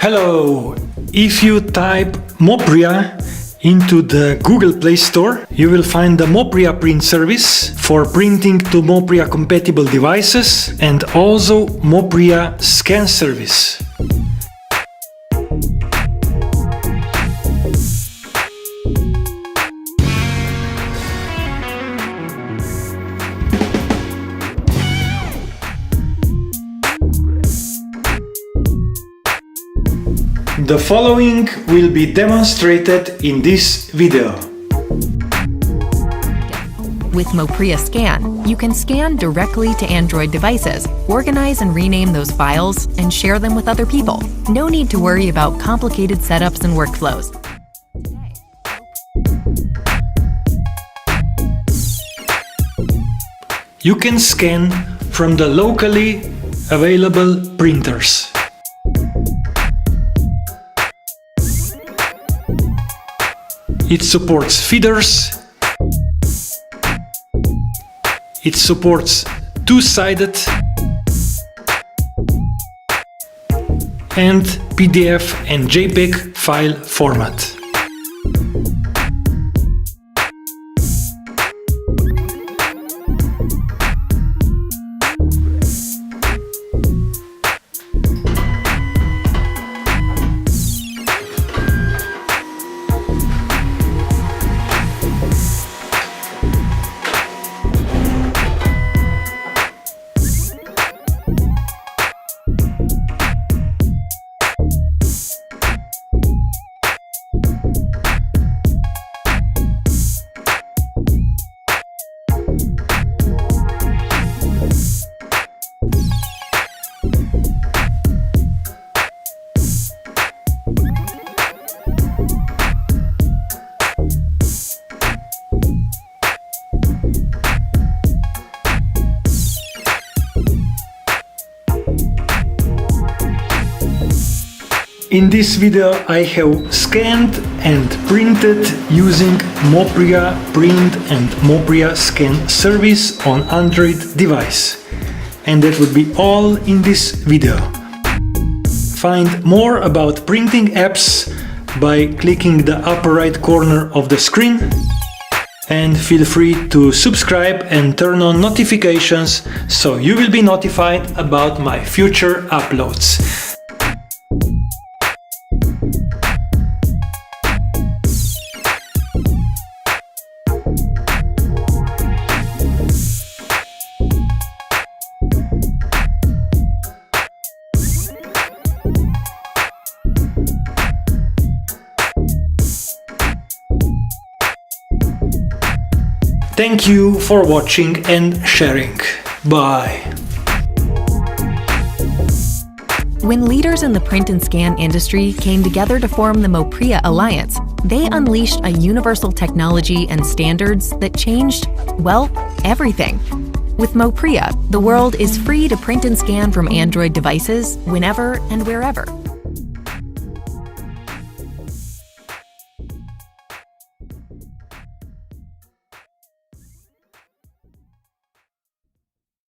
Hello! If you type Mopria into the Google Play Store, you will find the Mopria print service for printing to Mopria compatible devices and also Mopria Scan service. The following will be demonstrated in this video. With Mopria Scan, you can scan directly to Android devices, organize and rename those files, and share them with other people. No need to worry about complicated setups and workflows. You can scan from the locally available printers. It supports feeders, it supports two-sided and PDF and JPEG file format. In this video I have scanned and printed using Mopria Print and Mopria Scan service on Android device. And that would be all in this video. Find more about printing apps by clicking the upper right corner of the screen. And feel free to subscribe and turn on notifications so you will be notified about my future uploads. Thank you for watching and sharing. Bye. When leaders in the print and scan industry came together to form the Mopria Alliance, they unleashed a universal technology and standards that changed, well, everything. With Mopria, the world is free to print and scan from Android devices whenever and wherever.